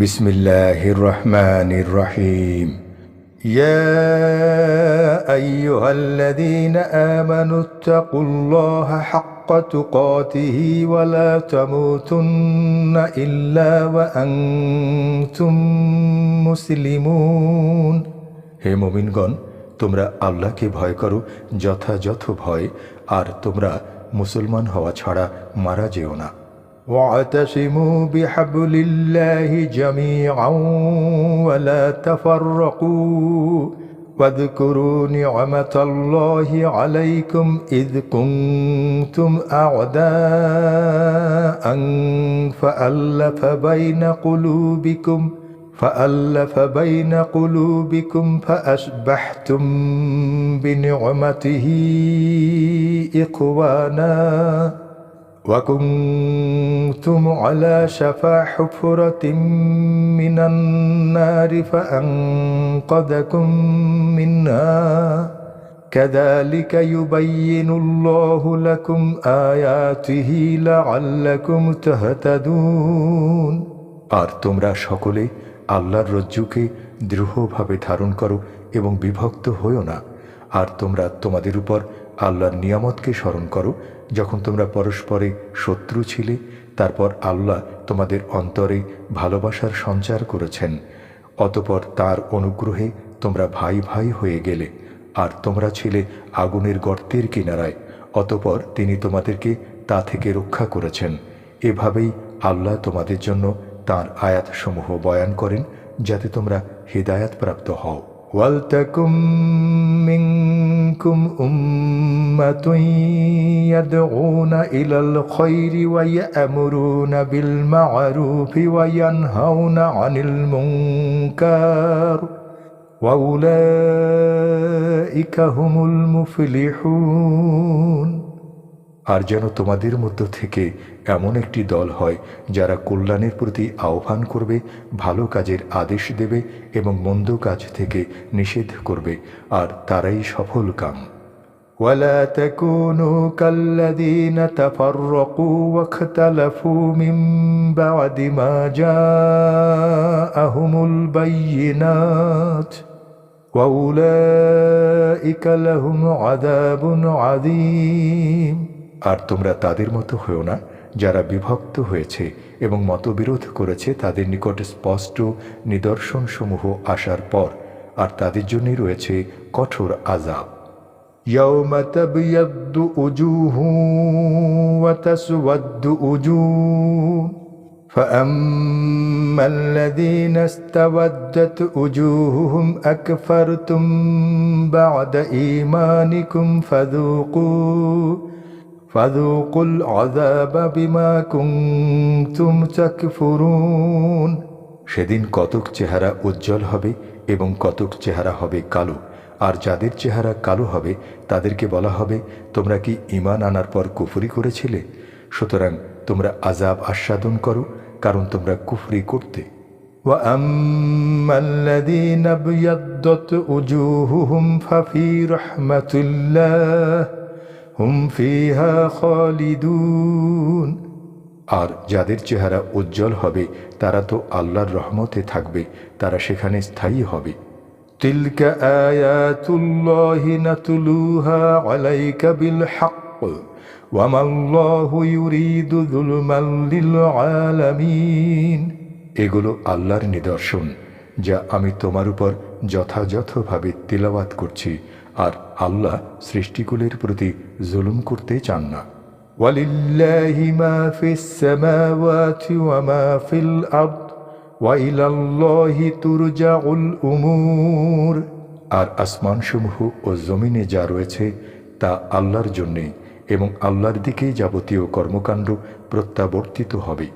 বিসমিল্লাহির রহমানির রহিম। ইয়া আইয়ুহাল্লাযীনা আমানুত্তাকুল্লাহা হাক্কা তুকাতিহি ওয়া লা তামুতুন্না ইল্লা ওয়া আনতুম মুসলিমুন। হে মুমিনগণ, তোমরা আল্লাহকে ভয় করো যথাযথ ভয়, আর তোমরা মুসলমান হওয়া ছাড়া মারা যেও না। واعتصموا بحبل الله جميعا ولا تفرقوا واذكروا نعمة الله عليكم إذ كنتم أعداء فألف بين قلوبكم فأصبحتم بنعمته إخوانا وكنتم على شفا حفرة من النار فأنقذكم منها كذلك يبين الله لكم آياته لعلكم تهتدون। আর তোমরা সকলে আল্লাহর রজ্জুকে দৃঢ়ভাবে ধারণ করো এবং বিভক্ত হইও না। আর তোমরা তোমাদের উপর আল্লাহর নিয়ামতকে স্মরণ করো যখন তোমরা পরস্পরে শত্রু ছিলে। তারপর আল্লাহ তোমাদের অন্তরে ভালোবাসার সঞ্চার করেছেন। অতঃপর তার অনুগ্রহে তোমরা ভাই ভাই হয়ে গেলে, আর তোমরা ছিলে আগুনের গর্তের কিনারায়। অতঃপর তিনি তোমাদেরকে তা থেকে রক্ষা করেছেন। এভাবেই আল্লাহ তোমাদের জন্য তাঁর আয়াতসমূহ বয়ান করেন যাতে তোমরা হিদায়াত প্রাপ্ত হও। ওয়ালতাকুম মিনকুম উম্মাতুন ইয়াদউনা ইলাল খায়রি ওয়া ইয়া'মুরুনা বিল মা'রুফি ওয়া ইয়ানহাউনা আনিল মুনকার ওয়া উলাইকা হুমুল মুফলিহুন। আর যেন তোমাদের মধ্য থেকে এমন একটি দল হয় যারা কল্যাণের প্রতি আহ্বান করবে, ভালো কাজের আদেশ দেবে এবং মন্দ কাজ থেকে নিষেধ করবে, আর তারাই সফল কাম। ولا تكونوا كالذين تفرقوا واختلفوا من بعد ما جاءهم البينات وأولئك لهم عذاب عظيم। আর তোমরা তাদের মতো হও না যারা বিভক্ত হয়েছে এবং মতবিরোধ করেছে তাদের নিকট স্পষ্ট নিদর্শনসমূহ আসার পর, আর তাদের জন্যই রয়েছে কঠোর আযাব। ইয়াওমা তাবিয়াদ্দু উজুহুন ওয়া তাসওয়াদ্দু উজুহ فأما الذين استودت وجوههم أكفرتم بعد إيمانكم فذوقوا العذاب بما كنتم تكفرون। সেদিন কতক চেহারা উজ্জ্বল হবে এবং কতক চেহারা হবে কালো, আর যাদের চেহারা কালো হবে তাদেরকে বলা হবে, তোমরা কি ঈমান আনার পর কুফরি করেছিলে? সুতরাং তোমরা আযাব আস্বাদন করো, কারণ তোমরা কুফরি করতে। وَأَمَّا الَّذِينَ ابْيَضَّتْ وُجُوهُهُمْ فَفِي رَحْمَةِ اللَّهِ هُمْ فِيهَا خَالِدُونَ। আর যাদের চেহারা উজ্জ্বল হবে তারা তো আল্লাহর রহমতে থাকবে, তারা সেখানে স্থায়ী হবে। تِلْكَ آيَاتُ اللَّهِ نَتْلُوهَا عَلَيْكَ بِالْحَقِّ وَمَا اللَّهُ يُرِيدُ ظُلْمًا لِلْعَالَمِينَ। এগুলো আল্লাহর নিদর্শন যা আমি তোমার উপর যথাযথভাবে তিলাওয়াত করছি, আর আল্লাহ সৃষ্টিকুলের প্রতি জুলুম করতে চান না। ওয়ালিল্লাহি মা ফিস সামাওয়াতি ওয়া মা ফিল আরদ ওয়া ইলাল্লাহি তুরজাউল উমুর। আর আসমানসমূহ ও জমিনে যা রয়েছে তা আল্লাহর জন্যে, এবং আল্লাহর দিকেই যাবতীয় কর্মকাণ্ড প্রত্যাবর্তিত হবে।